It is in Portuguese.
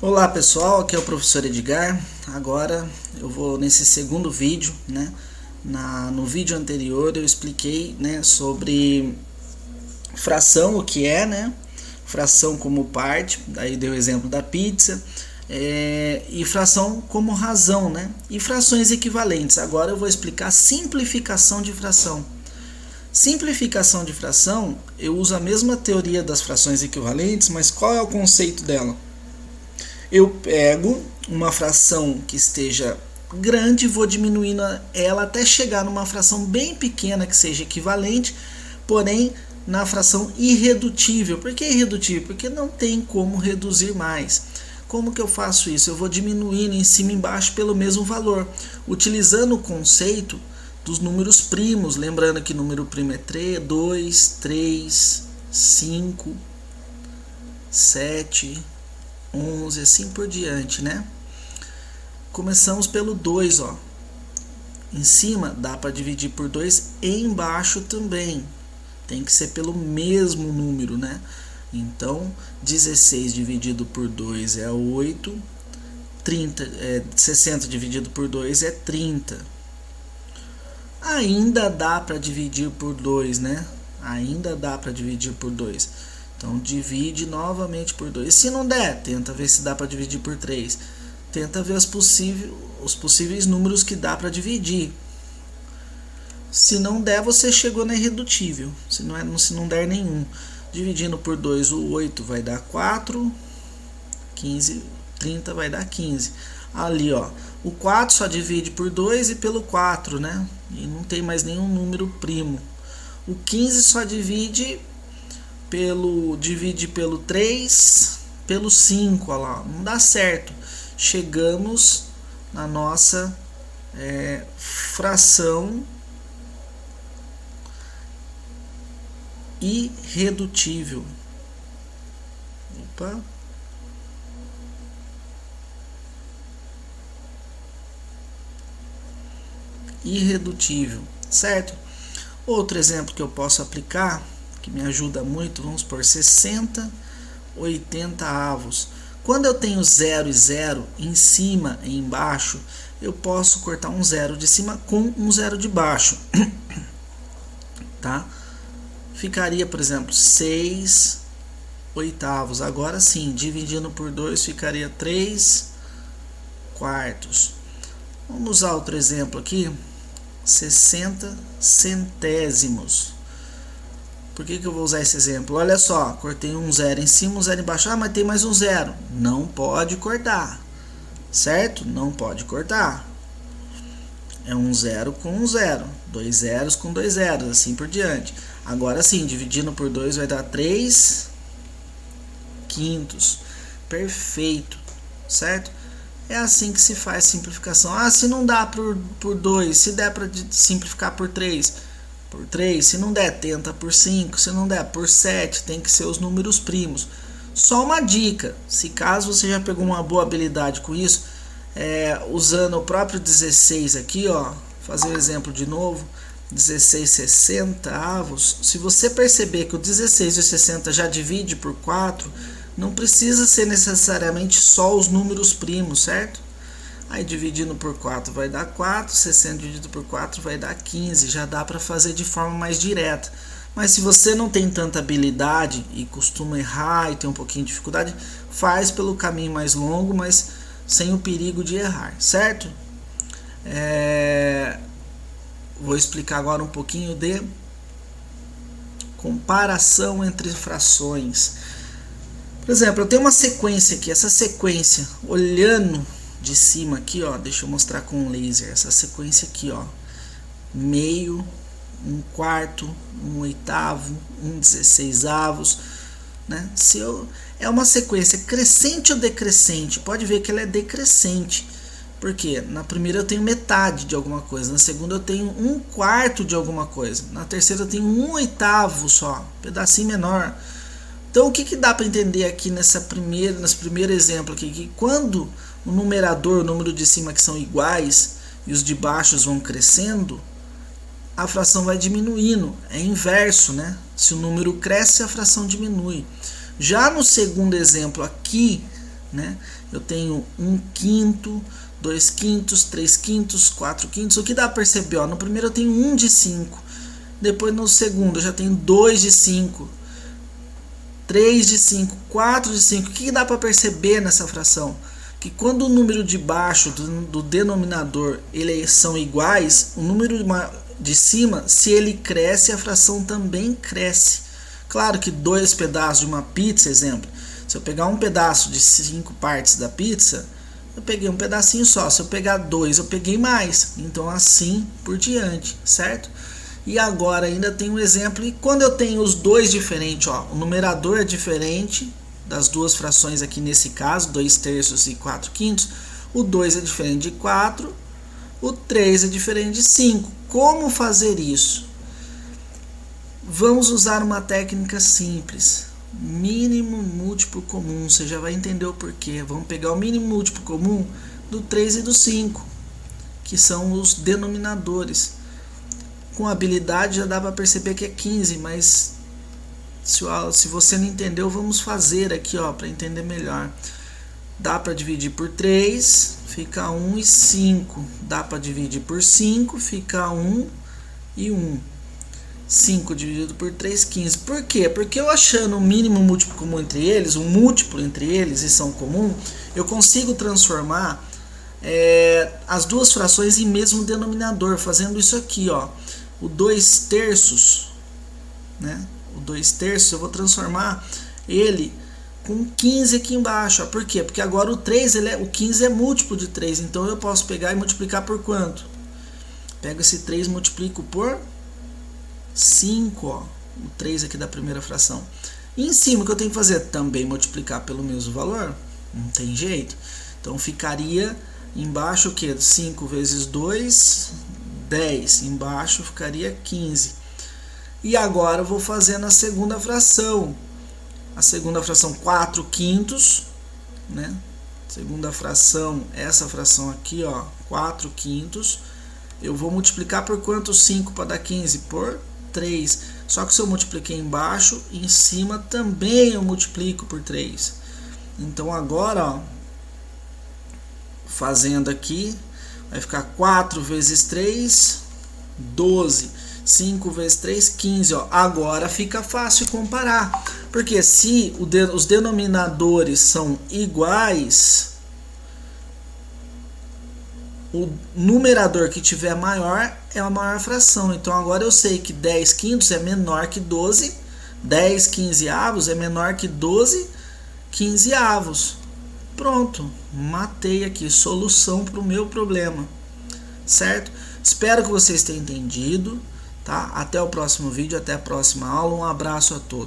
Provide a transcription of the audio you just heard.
Olá pessoal, aqui é o professor Edgar. Agora eu vou nesse segundo vídeo, né? No vídeo anterior eu expliquei, né, sobre fração, o que é, né? Fração como parte, daí dei o exemplo da pizza, e fração como razão, né? E frações equivalentes. Agora eu vou explicar simplificação de fração. Simplificação de fração, eu uso a mesma teoria das frações equivalentes, mas qual é o conceito dela? Eu pego uma fração que esteja grande e vou diminuindo ela até chegar numa fração bem pequena que seja equivalente, porém na fração irredutível. Por que irredutível? Porque não tem como reduzir mais. Como que eu faço isso? Eu vou diminuindo em cima e embaixo pelo mesmo valor, utilizando o conceito dos números primos. Lembrando que número primo é 3, 2, 3, 5, 7... 11, assim por diante, né? Começamos pelo 2, ó. Em cima dá para dividir por 2, e embaixo também. Tem que ser pelo mesmo número, né? Então, 16 dividido por 2 é 8. 60 dividido por 2 é 30. Ainda dá para dividir por 2, né? Ainda dá para dividir por 2. Então, divide novamente por 2. Se não der, tenta ver se dá para dividir por 3. Tenta ver os possíveis números que dá para dividir. Se não der, você chegou na irredutível. Se não der nenhum. Dividindo por 2, o 8 vai dar 4. 15, 30 vai dar 15. Ali, ó. O 4 só divide por 2 e pelo 4, né? E não tem mais nenhum número primo. O 15 só divide pelo 3, pelo 5, olha lá, não dá certo. Chegamos na nossa fração irredutível. Opa. Irredutível, certo? Outro exemplo que eu posso aplicar, que me ajuda muito, vamos por 60 80avos. Quando eu tenho 0 e 0 em cima e embaixo, eu posso cortar um 0 de cima com um 0 de baixo. Tá? Ficaria, por exemplo, 6 oitavos. Agora sim, dividindo por 2 ficaria 3 quartos. Vamos usar outro exemplo aqui, 60 centésimos. Por que eu vou usar esse exemplo? Olha só, cortei um 0 em cima, um 0 embaixo. Ah, mas tem mais um 0. Não pode cortar. Certo? Não pode cortar. É um 0 com um 0. 2 zeros com 2 zeros, assim por diante. Agora sim, dividindo por 2 vai dar 3 quintos. Perfeito. Certo? É assim que se faz simplificação. Ah, se não dá por 2, se der para simplificar por 3... Por 3, se não der, tenta por 5, se não der, por 7, tem que ser os números primos. Só uma dica, se caso você já pegou uma boa habilidade com isso, usando o próprio 16 aqui, ó, fazer o exemplo de novo, 16 60avos, se você perceber que o 16 e o 60 já divide por 4, não precisa ser necessariamente só os números primos, certo? Aí dividindo por 4 vai dar 4, 60 dividido por 4 vai dar 15, já dá para fazer de forma mais direta. Mas se você não tem tanta habilidade e costuma errar e tem um pouquinho de dificuldade, faz pelo caminho mais longo, mas sem o perigo de errar, certo? Vou explicar agora um pouquinho de comparação entre frações. Por exemplo, eu tenho uma sequência aqui, essa sequência, olhando de cima aqui, ó, deixa eu mostrar com um laser, essa sequência aqui, ó, meio, um quarto, um oitavo, um 16avos, né? É uma sequência crescente ou decrescente, pode ver que ela é decrescente, porque na primeira eu tenho metade de alguma coisa, na segunda eu tenho um quarto de alguma coisa, na terceira eu tenho um oitavo só, um pedacinho menor. Então o que dá para entender aqui nesse primeiro exemplo aqui, que quando o numerador, o número de cima que são iguais e os de baixo vão crescendo, a fração vai diminuindo, é inverso, né? Se o número cresce, a fração diminui. Já no segundo exemplo aqui, né? Eu tenho 1/5, 2/5, 3/5, 4/5. O que dá para perceber? Ó, no primeiro eu tenho 1 de 5. Depois no segundo eu já tenho 2 de 5. 3 de 5, 4 de 5. O que dá para perceber nessa fração? Que quando o número de baixo do denominador eles são iguais, o número de cima, se ele cresce, a fração também cresce. Claro que 2 pedaços de uma pizza, exemplo, se eu pegar um pedaço de 5 partes da pizza, eu peguei um pedacinho só. Se eu pegar 2, eu peguei mais. Então assim por diante, certo? E agora ainda tem um exemplo, e quando eu tenho os dois diferentes, ó, o numerador é diferente das duas frações aqui nesse caso, 2/3 e 4/5, o 2 é diferente de 4, o 3 é diferente de 5. Como fazer isso? Vamos usar uma técnica simples, mínimo múltiplo comum, você já vai entender o porquê. Vamos pegar o mínimo múltiplo comum do 3 e do 5, que são os denominadores. Com habilidade já dá para perceber que é 15, mas se você não entendeu, vamos fazer aqui, ó, para entender melhor. Dá para dividir por 3, fica 1 e 5. Dá para dividir por 5, fica 1 e 1. 5 dividido por 3, 15. Por quê? Porque eu achando o mínimo múltiplo comum entre eles, um múltiplo entre eles e são comum, eu consigo transformar as duas frações em mesmo denominador, fazendo isso aqui, ó. O 2/3, né? O 2/3 eu vou transformar ele com 15 aqui embaixo. Ó. Por quê? Porque agora o 3, o 15 é múltiplo de 3. Então eu posso pegar e multiplicar por quanto? Pego esse 3 e multiplico por 5. Ó. O 3 aqui da primeira fração. E em cima o que eu tenho que fazer? Também multiplicar pelo mesmo valor. Não tem jeito. Então ficaria embaixo o quê? 5 vezes 2, 10. Embaixo ficaria 15. E agora eu vou fazer na segunda fração. A segunda fração, 4/5, né? Segunda fração, essa fração aqui, ó, 4/5. Eu vou multiplicar por quanto 5 para dar 15? Por 3. Só que se eu multipliquei embaixo, em cima também eu multiplico por 3. Então agora, ó, fazendo aqui, vai ficar 4 vezes 3, 12. 5 vezes 3, 15. Ó. Agora fica fácil comparar. Porque se os denominadores são iguais, o numerador que tiver maior é a maior fração. Então agora eu sei que 10/5 é menor que 12. 10/15 é menor que 12/15. Pronto. Matei aqui. Solução para o meu problema. Certo? Espero que vocês tenham entendido. Tá? Até o próximo vídeo, até a próxima aula. Um abraço a todos.